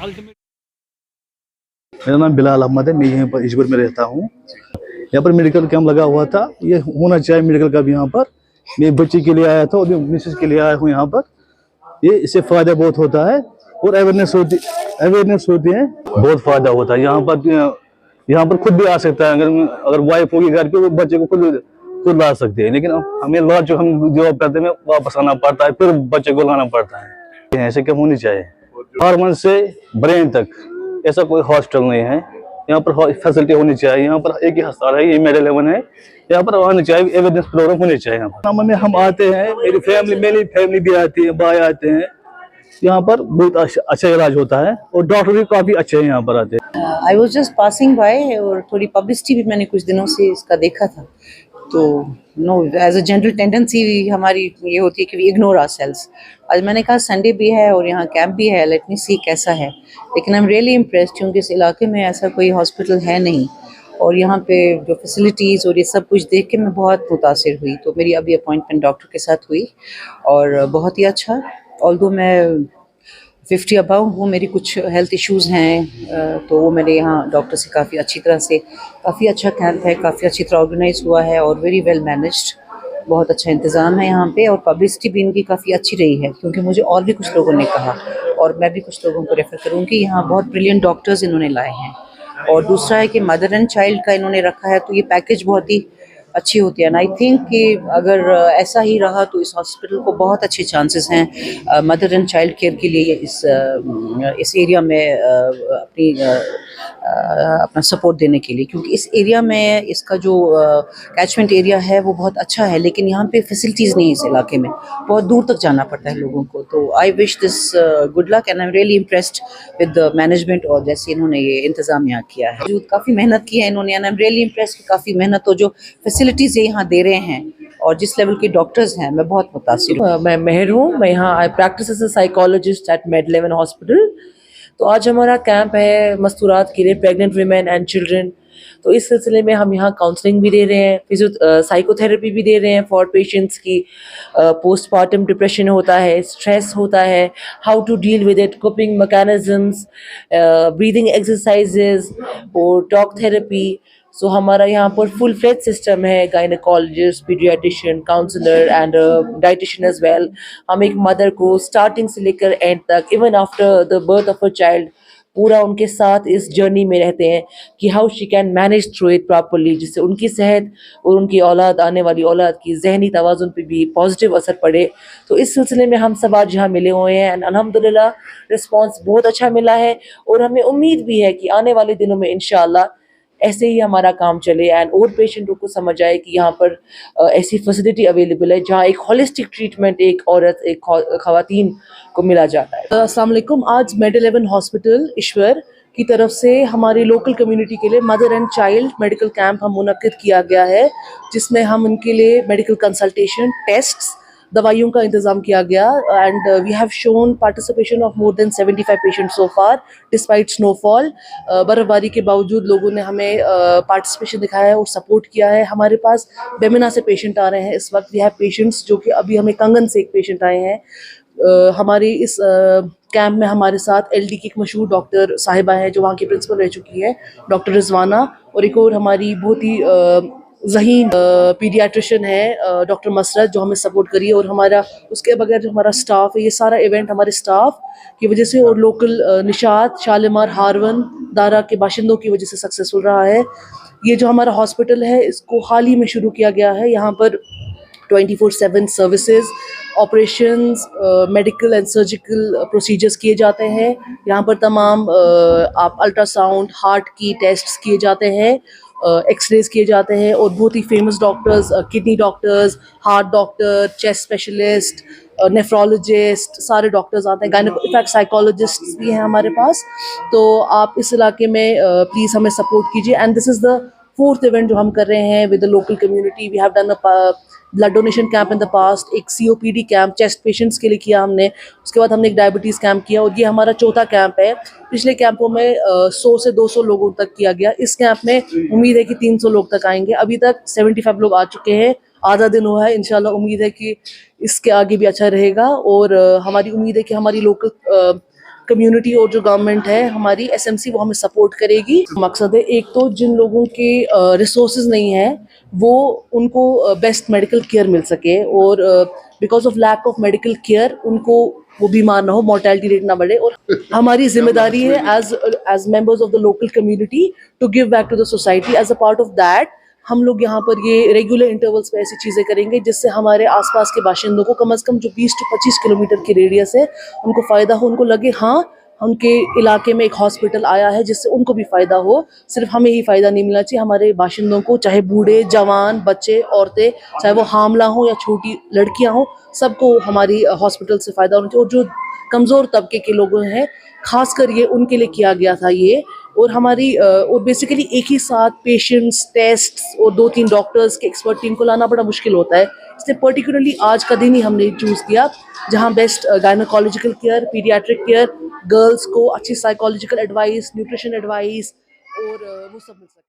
Ultimate. मेरा नाम बिलाल अहमद है, मैं यहीं पर इजबर में रहता हूँ। यहाँ पर मेडिकल कैंप लगा हुआ था, ये होना चाहिए मेडिकल का भी यहाँ पर। मैं बच्चे के लिए आया था और मिसेज के लिए आया हूँ यहाँ पर। ये इससे फायदा बहुत होता है और अवेयरनेस होती है, बहुत फायदा होता है। यहाँ पर खुद भी आ सकता है, अगर वाइफ होगी घर पे, वो बच्चे को खुद ला सकते हैं। लेकिन हमें लॉज जो हम जॉब करते हैं वापस आना पड़ता है, फिर बच्चे को लाना पड़ता है। ऐसे क्या होनी चाहिए, हार्मोन से ब्रेन तक ऐसा कोई हॉस्पिटल नहीं है। यहाँ पर फैसिलिटी होनी चाहिए। यहाँ पर एक ही अस्पताल है, ये मेडल 11 है। यहाँ पर आने चाहिए, एवेयरनेस प्रोग्राम होने चाहिए। यहाँ पर में हम आते हैं, मेरी फैमिली भी आती है, भाई आते हैं। यहाँ पर बहुत अच्छा इलाज होता है और डॉक्टर भी काफी अच्छे हैं यहाँ पर आते हैं। I was just passing by और थोड़ी पब्लिसिटी भी मैंने कुछ दिनों से इसका देखा था। तो no, as a general tendency हमारी ये होती है कि वी इग्नोर आवरसेल्व्स। आज मैंने कहा संडे भी है और यहाँ कैंप भी है, लेट मी सी कैसा है। लेकिन आई एम रियली इम्प्रेस्ड क्योंकि इस इलाके में ऐसा कोई हॉस्पिटल है नहीं और यहाँ पे जो फैसिलिटीज़ और ये सब कुछ देख के मैं बहुत मुतासिर हुई। तो मेरी अभी अपॉइंटमेंट डॉक्टर के साथ हुई और बहुत ही अच्छा। ऑल्दो मैं 50 अबव हूँ, मेरी कुछ हेल्थ इश्यूज़ हैं, तो वो मेरे यहाँ डॉक्टर से काफ़ी अच्छी तरह से, काफ़ी अच्छा कैंप है, काफ़ी अच्छी तरह ऑर्गेनाइज हुआ है और वेरी वेल मैनेज्ड। बहुत अच्छा इंतज़ाम है यहाँ पे और पब्लिसिटी भी इनकी काफ़ी अच्छी रही है क्योंकि मुझे और भी कुछ लोगों ने कहा और मैं भी कुछ लोगों को रेफ़र करूँगी। यहाँ बहुत ब्रिलियंट डॉक्टर्स इन्होंने लाए हैं और दूसरा है कि मदर एंड चाइल्ड का इन्होंने रखा है, तो ये पैकेज बहुत ही अच्छी होती है। एंड आई थिंक कि अगर ऐसा ही रहा तो इस हॉस्पिटल को बहुत अच्छे चांसेस हैं मदर एंड चाइल्ड केयर के लिए इस एरिया में अपना सपोर्ट देने के लिए, क्योंकि इस एरिया में इसका जो कैचमेंट एरिया है वो बहुत अच्छा है, लेकिन यहाँ पे फैसिलिटीज़ नहीं है। इस इलाके में बहुत दूर तक जाना पड़ता है लोगों को। तो I wish this good luck and I am really impressed with the management और जैसे इन्होंने ये इंतज़ाम यहाँ किया है। जो काफ़ी मेहनत की है इन्होंने and I am really impressed, काफ़ी मेहनत और जो फैसिलिटीज़ ये यहाँ दे रहे हैं और जिस लेवल के डॉक्टर्स हैं, मैं बहुत मुतासिर हूँ। मैं मेहर हूँ, मैं यहाँ I practise as a psychologist at med 11 hospital. तो आज हमारा कैंप है मस्तूरात के लिए, प्रेग्नेंट वीमेन एंड चिल्ड्रन। तो इस सिलसिले में हम यहाँ काउंसलिंग भी दे रहे हैं, साइकोथेरेपी भी दे रहे हैं फॉर पेशेंट्स की। पोस्टमार्टम डिप्रेशन होता है, स्ट्रेस होता है, how to deal with it, coping mechanisms, breathing exercises और टॉक थेरेपी। सो हमारा यहाँ पर फुल फ्लेज सिस्टम है, gynaecologist, paediatrician, counsellor and dietitian as well. हम एक मदर को स्टार्टिंग से लेकर एंड तक, even after the birth of a child, पूरा उनके साथ इस जर्नी में रहते हैं कि how she can manage through it properly, जिससे उनकी सेहत और उनकी औलाद, आने वाली औलाद की जहनी तवाज़ुन पे भी पॉजिटिव असर पड़े। तो इस सिलसिले में हम सब आज यहाँ मिले हुए हैं एंड अल्हम्दुलिल्लाह रिस्पॉन्स बहुत अच्छा मिला है और हमें उम्मीद भी है कि आने वाले दिनों में इंशाअल्लाह ऐसे ही हमारा काम चले एंड और पेशेंटों को समझ आए कि यहाँ पर ऐसी फैसिलिटी अवेलेबल है जहाँ एक होलिस्टिक ट्रीटमेंट एक औरत, एक खवातीन को मिला जाता है। अस्सलाम वालेकुम। आज मेड 11 हॉस्पिटल ईश्वर की तरफ से हमारी लोकल कम्युनिटी के लिए mother and child medical camp हम मुनक्किद किया गया है, जिसमें हम उनके लिए मेडिकल कंसल्टेशन, टेस्ट्स, दवाइयों का इंतज़ाम किया गया and we have shown participation of more than 75 patient so far despite snowfall. बर्फबारी के बावजूद लोगों ने हमें पार्टिसिपेशन दिखाया है और सपोर्ट किया है। हमारे पास बेमिना से पेशेंट आ रहे हैं इस वक्त। वी हैव पेशेंट्स जो कि अभी हमें कंगन से एक पेशेंट आए हैं। हमारी इस कैंप में हमारे साथ एलडी की एक मशहूर डॉक्टर साहिबा है जो वहाँ की प्रिंसिपल रह चुकी है, डॉक्टर रिजवाना, और एक और हमारी बहुत ही ज़हीन पीडियाट्रिशियन है डॉक्टर मसरत, जो हमें सपोर्ट करी है। और हमारा उसके बगैर जो हमारा स्टाफ है, ये सारा इवेंट हमारे स्टाफ की वजह से और लोकल निशात, शालीमार, हारवन, दारा के बाशिंदों की वजह से सक्सेसफुल रहा है। ये जो हमारा हॉस्पिटल है इसको हाल ही में शुरू किया गया है। यहाँ पर 24/7 services, operations, medical and surgical procedures किए जाते हैं। यहाँ पर तमाम आप अल्ट्रासाउंड, हार्ट की टेस्ट्स किए जाते हैं, एक्सरेज किए जाते हैं और बहुत ही famous doctors, kidney doctors, heart doctor, chest specialist, nephrologist, सारे डॉक्टर्स आते हैं। इनफैक्ट साइकोलॉजिस्ट भी हैं हमारे पास। तो आप इस इलाके में प्लीज़ हमें सपोर्ट कीजिए and this is the 4th event जो हम कर रहे हैं with the local community. We have done a blood donation camp in the past, एक COPD कैंप चेस्ट पेशेंट्स के लिए किया हमने, उसके बाद हमने एक डायबिटीज़ कैंप किया और ये हमारा 4था कैंप है। पिछले कैंपों में 100 से 200 लोगों तक किया गया। इस कैंप में उम्मीद है कि 300 लोग तक आएंगे। अभी तक 75 लोग आ चुके हैं, आधा दिन हुआ है। इंशाल्लाह उम्मीद है कि इसके आगे भी अच्छा रहेगा और हमारी उम्मीद है कि हमारी लोकल कम्युनिटी और जो गवर्नमेंट है हमारी एसएमसी वो हमें सपोर्ट करेगी। मकसद है एक तो जिन लोगों के रिसोर्सेज नहीं है वो उनको बेस्ट मेडिकल केयर मिल सके और because of lack of medical care उनको वो बीमार ना हो, मोर्टेलिटी रेट ना बढ़े। और हमारी जिम्मेदारी है as members of the local community to give back to the society. As a part of that हम लोग यहाँ पर ये रेगुलर इंटरवल्स पे ऐसी चीज़ें करेंगे जिससे हमारे आसपास के बाशिंदों को कम से कम जो 20 से 25 किलोमीटर की रेडियस है उनको फ़ायदा हो, उनको लगे हाँ उनके इलाके में एक हॉस्पिटल आया है जिससे उनको भी फ़ायदा हो। सिर्फ हमें ही फ़ायदा नहीं मिलना चाहिए, हमारे बाशिंदों को, चाहे बूढ़े, जवान, बच्चे, औरतें, चाहे वो हामला हो या छोटी लड़कियां हो, सबको हमारी हॉस्पिटल से फ़ायदा होना चाहिए। और जो कमज़ोर तबके के लोग हैं खासकर ये उनके लिए किया गया था ये। और हमारी और बेसिकली एक ही साथ पेशेंट्स, टेस्ट्स और 2-3 डॉक्टर्स के एक्सपर्ट टीम को लाना बड़ा मुश्किल होता है, इसलिए पर्टिकुलरली आज का दिन ही हमने चूज़ किया जहां best gynaecological care, paediatric care, girls को अच्छी साइकोलॉजिकल एडवाइस, न्यूट्रिशन एडवाइस और वो सब मिल सके।